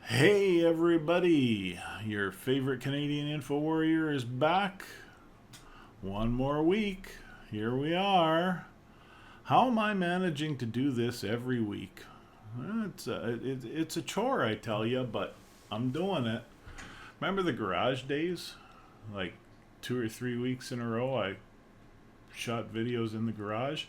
Hey everybody, your favorite Canadian Info Warrior is back. One more week. Here we are. How am I managing to do this every week? It's a chore, I tell you, but I'm doing it. Remember the garage days? Like 2 or 3 weeks in a row, I shot videos in the garage,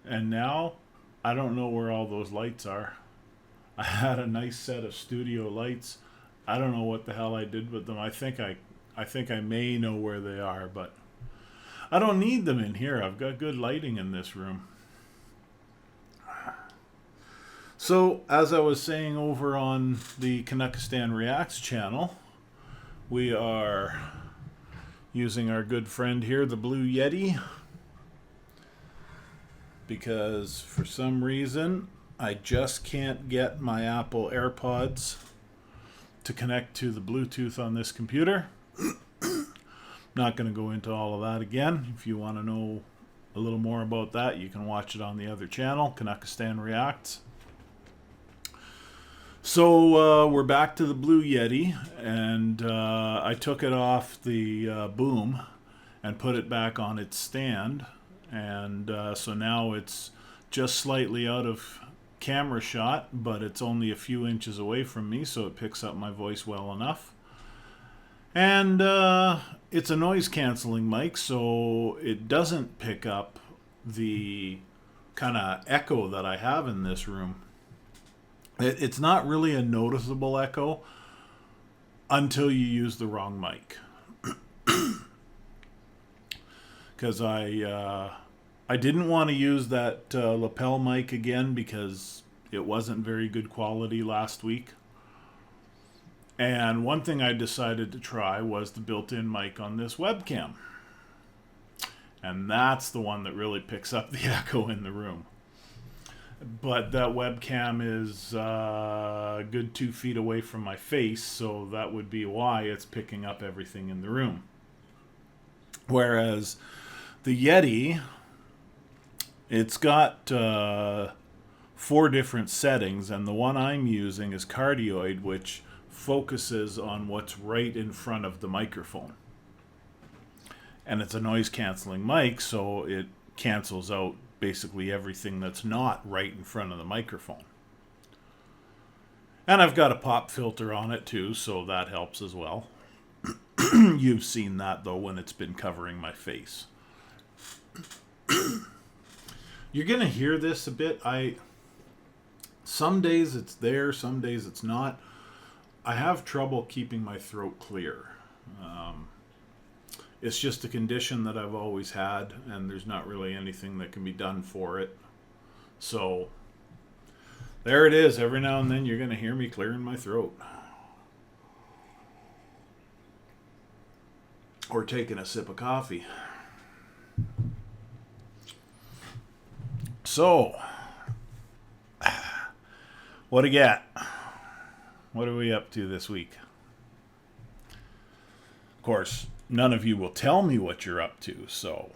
and now I don't know where all those lights are. I had a nice set of studio lights. I don't know what the hell I did with them. I think I may know where they are, but I don't need them in here. I've got good lighting in this room. So, as I was saying over on the Canuckistan Reacts channel, we are using our good friend here, the Blue Yeti, because for some reason I just can't get my Apple AirPods to connect to the Bluetooth on this computer. Not going to go into all of that again. If you want to know a little more about that, you can watch it on the other channel, Canuckistan Reacts. So we're back to the Blue Yeti, and I took it off the boom and put it back on its stand, and so now it's just slightly out of camera shot, but it's only a few inches away from me, so it picks up my voice well enough. And it's a noise canceling mic, so it doesn't pick up the kind of echo that I have in this room. It's not really a noticeable echo until you use the wrong mic. Because I didn't want to use that lapel mic again because it wasn't very good quality last week. And one thing I decided to try was the built-in mic on this webcam. And that's the one that really picks up the echo in the room. But that webcam is a good 2 feet away from my face, so that would be why it's picking up everything in the room. Whereas the Yeti, it's got 4 different settings, and the one I'm using is cardioid, which focuses on what's right in front of the microphone. And it's a noise canceling mic, so it cancels out basically everything that's not right in front of the microphone. And I've got a pop filter on it too, so that helps as well. You've seen that though when it's been covering my face. You're gonna hear this a bit. Some days it's there, some days it's not. I have trouble keeping my throat clear. It's just a condition that I've always had, and there's not really anything that can be done for it. So there it is. Every now and then you're gonna hear me clearing my throat. Or taking a sip of coffee. So, what do you got? What are we up to this week? Of course, none of you will tell me what you're up to, so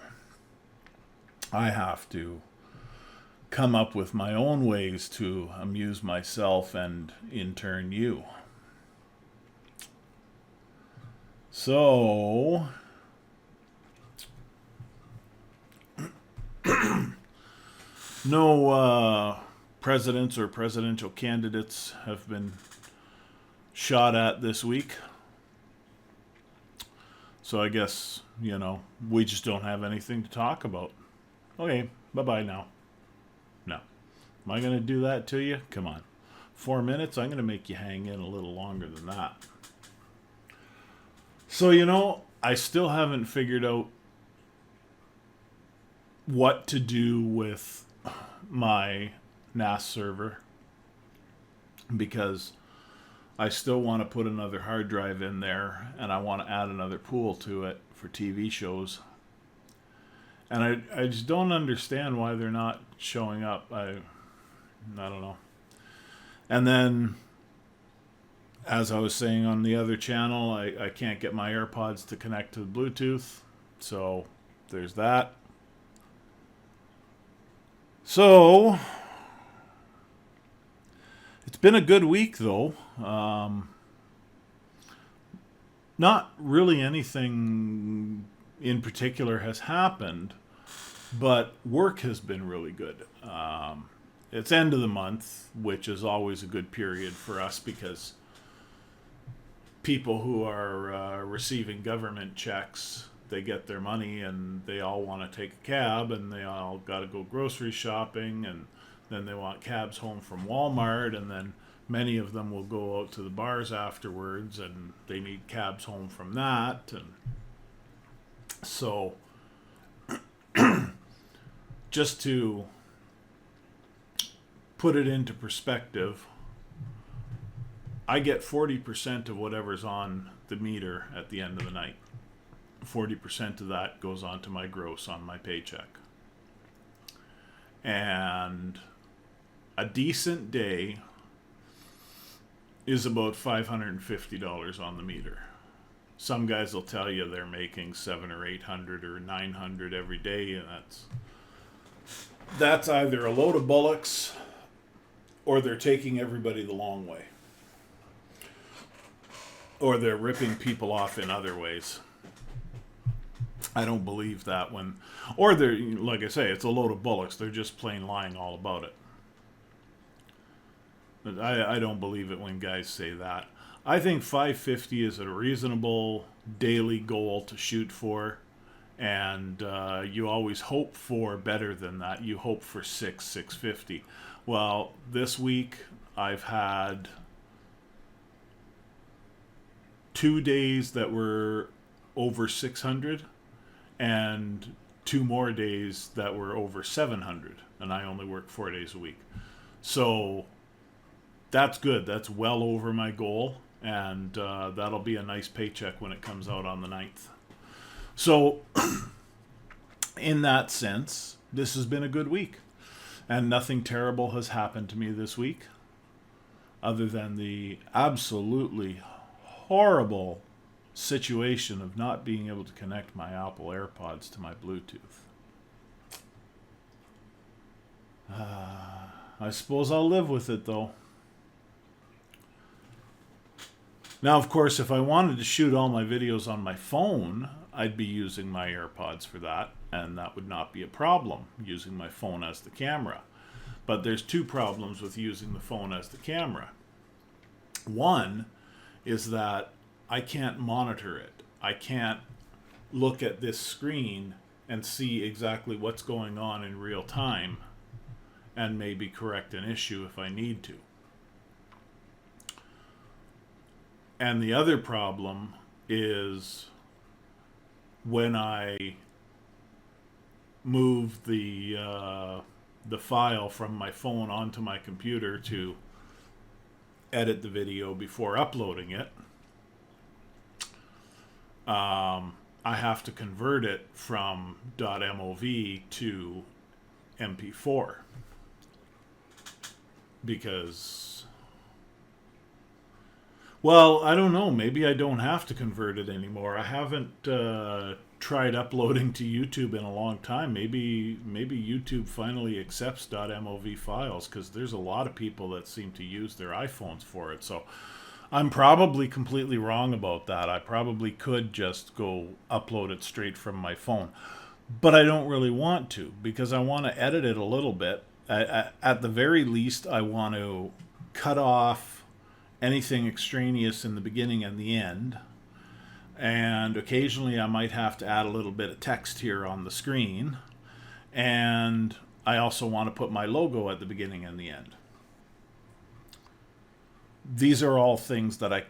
I have to come up with my own ways to amuse myself and, in turn, you. So, no presidents or presidential candidates have been shot at this week. So I guess, we just don't have anything to talk about. Okay, bye-bye now. No. Am I going to do that to you? Come on. 4 minutes? I'm going to make you hang in a little longer than that. So, I still haven't figured out what to do with my NAS server, because I still want to put another hard drive in there, and I want to add another pool to it for TV shows. And I just don't understand why they're not showing up. I don't know. And then, as I was saying on the other channel, I can't get my AirPods to connect to Bluetooth. So there's that. So it's been a good week, though. Not really anything in particular has happened, but work has been really good. It's end of the month, which is always a good period for us because people who are receiving government checks, they get their money and they all want to take a cab and they all got to go grocery shopping, and then they want cabs home from Walmart, and then many of them will go out to the bars afterwards and they need cabs home from that. And so just to put it into perspective, I get 40% of whatever's on the meter at the end of the night. 40% of that goes onto my gross on my paycheck. And a decent day is about $550 on the meter. Some guys will tell you they're making $700 or $800 or $900 every day, and that's either a load of bullocks or they're taking everybody the long way, or they're ripping people off in other ways. I don't believe that or they're, like I say, it's a load of bullocks. They're just plain lying all about it. But I don't believe it when guys say that. I think 550 is a reasonable daily goal to shoot for, and you always hope for better than that. You hope for 650. Well, this week I've had 2 days that were over 600 and 2 more days that were over 700, and I only work 4 days a week. So that's good. That's well over my goal, and that'll be a nice paycheck when it comes out on the 9th. So in that sense, this has been a good week, and nothing terrible has happened to me this week other than the absolutely horrible situation of not being able to connect my Apple AirPods to my Bluetooth. I suppose I'll live with it, though. Now, of course, if I wanted to shoot all my videos on my phone, I'd be using my AirPods for that, and that would not be a problem, using my phone as the camera. But there's 2 problems with using the phone as the camera. One is that I can't monitor it. I can't look at this screen and see exactly what's going on in real time and maybe correct an issue if I need to. And the other problem is when I move the file from my phone onto my computer to edit the video before uploading it, I have to convert it from .mov to MP4 because, well, I don't know, maybe I don't have to convert it anymore. I haven't tried uploading to YouTube in a long time. Maybe YouTube finally accepts .mov files, because there's a lot of people that seem to use their iPhones for it. So I'm probably completely wrong about that. I probably could just go upload it straight from my phone. But I don't really want to, because I want to edit it a little bit. At the very least, I want to cut off anything extraneous in the beginning and the end. And occasionally I might have to add a little bit of text here on the screen. And I also want to put my logo at the beginning and the end. These are all things that I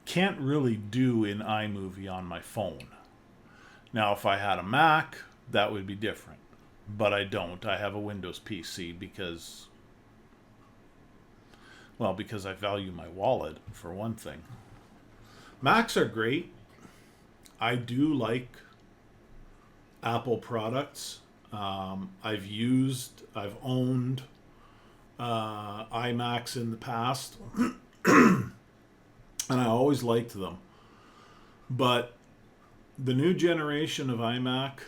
can't really do in iMovie on my phone. Now, if I had a Mac, that would be different. But I don't. I have a Windows PC because I value my wallet, for one thing. Macs are great. I do like Apple products. I've owned iMacs in the past, and I always liked them. But the new generation of iMac,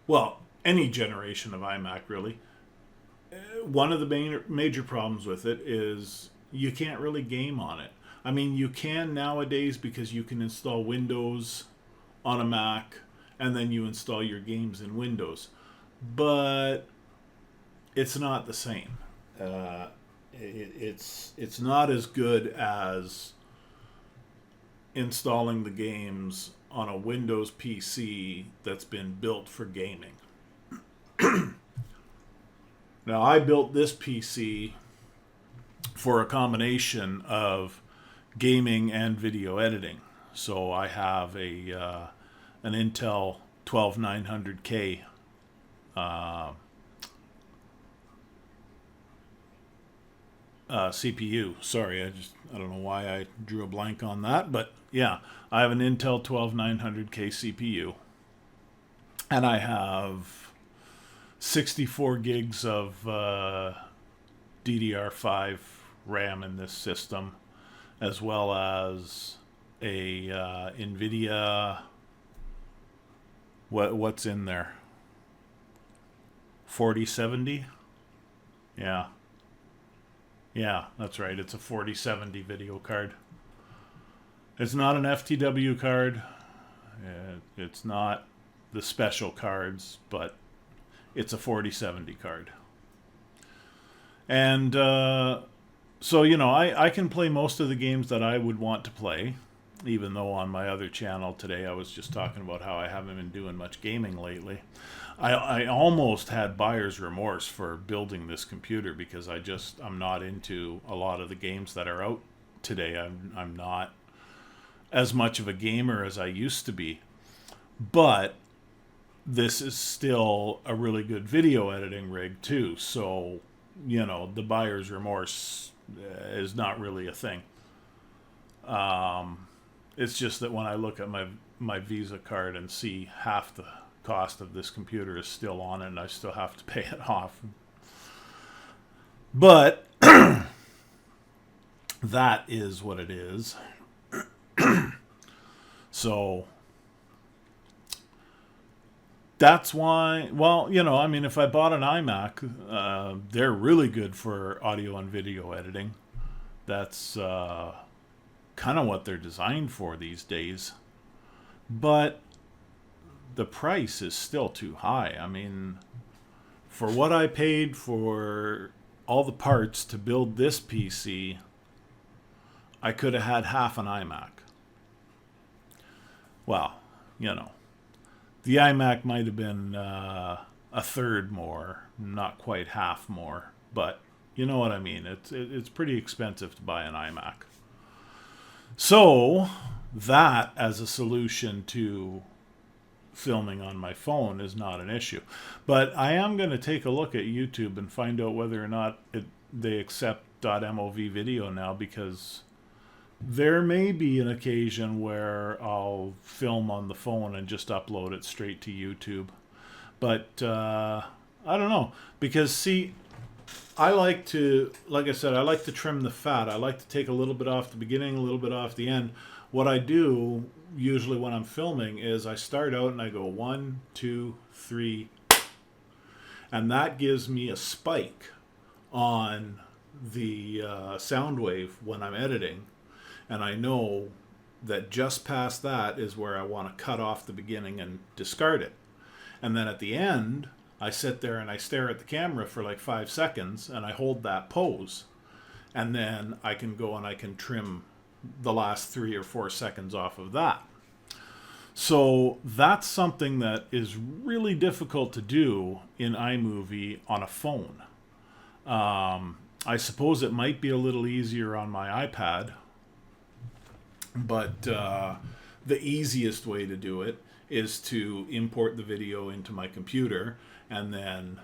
well, any generation of iMac really, one of the major problems with it is you can't really game on it. I mean, you can nowadays because you can install Windows on a Mac and then you install your games in Windows. But it's not the same. It's not as good as installing the games on a Windows PC that's been built for gaming. Now, I built this PC for a combination of gaming and video editing. So I have an Intel 12900K CPU. Sorry, I don't know why I drew a blank on that, but yeah, I have an Intel 12900K CPU, and I have 64 gigs of DDR5 RAM in this system, as well as a NVIDIA. What's in there? 4070? Yeah. Yeah, that's right. It's a 4070 video card. It's not an FTW card. It's not the special cards, but it's a 4070 card. And so, I can play most of the games that I would want to play, even though on my other channel today I was just talking about how I haven't been doing much gaming lately. I almost had buyer's remorse for building this computer because I'm not into a lot of the games that are out today. I'm not as much of a gamer as I used to be. But this is still a really good video editing rig too. So, the buyer's remorse is not really a thing. It's just that when I look at my Visa card and see half the cost of this computer is still on it and I still have to pay it off. But that is what it is. So that's why, if I bought an iMac, they're really good for audio and video editing. That's kind of what they're designed for these days. But the price is still too high. I mean, for what I paid for all the parts to build this PC, I could have had half an iMac. Well, the iMac might have been a third more, not quite half more, but you know what I mean. It's pretty expensive to buy an iMac. So that as a solution to filming on my phone is not an issue. But I am going to take a look at YouTube and find out whether or not they accept .mov video now, because there may be an occasion where I'll film on the phone and just upload it straight to YouTube. But I don't know, because see, I like to trim the fat. I like to take a little bit off the beginning, a little bit off the end. What I do usually when I'm filming is I start out and I go 1, 2, 3, and that gives me a spike on the sound wave when I'm editing, and I know that just past that is where I want to cut off the beginning and discard it. And then at the end, I sit there and I stare at the camera for like 5 seconds and I hold that pose, and then I can go and I can trim the last 3 or 4 seconds off of that. So that's something that is really difficult to do in iMovie on a phone. I suppose it might be a little easier on my iPad, but the easiest way to do it is to import the video into my computer, and then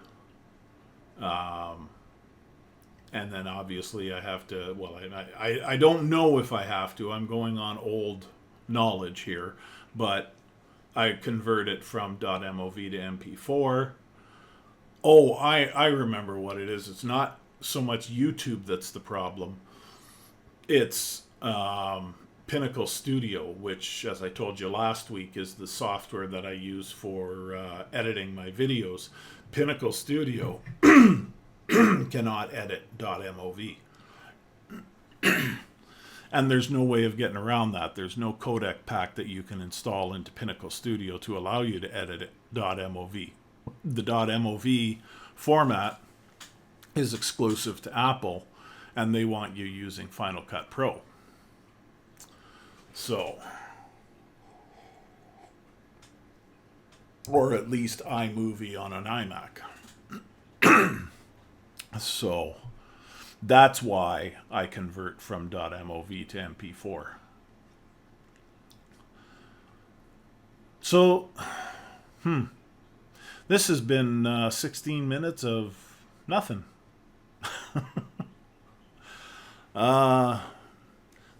obviously I have to, I don't know if I have to. I'm going on old knowledge here, but I convert it from .mov to MP4. Oh, I remember what it is. It's not so much YouTube that's the problem. It's Pinnacle Studio, which, as I told you last week, is the software that I use for editing my videos. Pinnacle Studio cannot edit .mov. And there's no way of getting around that. There's no codec pack that you can install into Pinnacle Studio to allow you to edit it .mov. The .mov format is exclusive to Apple, and they want you using Final Cut Pro. So, or at least iMovie on an iMac. So, that's why I convert from .mov to MP4. So, this has been 16 minutes of nothing.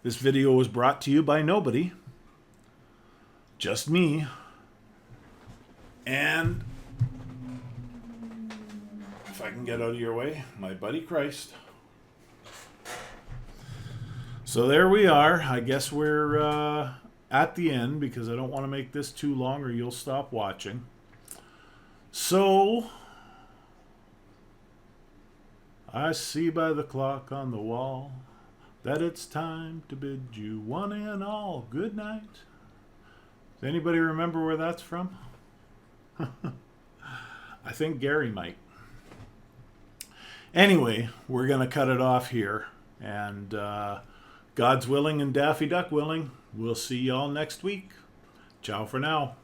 This video was brought to you by nobody. Just me. And if I can get out of your way, my buddy Christ. So there we are. I guess we're at the end because I don't want to make this too long or you'll stop watching. So, I see by the clock on the wall that it's time to bid you one and all good night. Does anybody remember where that's from? I think Gary might. Anyway, we're going to cut it off here. And God's willing and Daffy Duck willing, we'll see y'all next week. Ciao for now.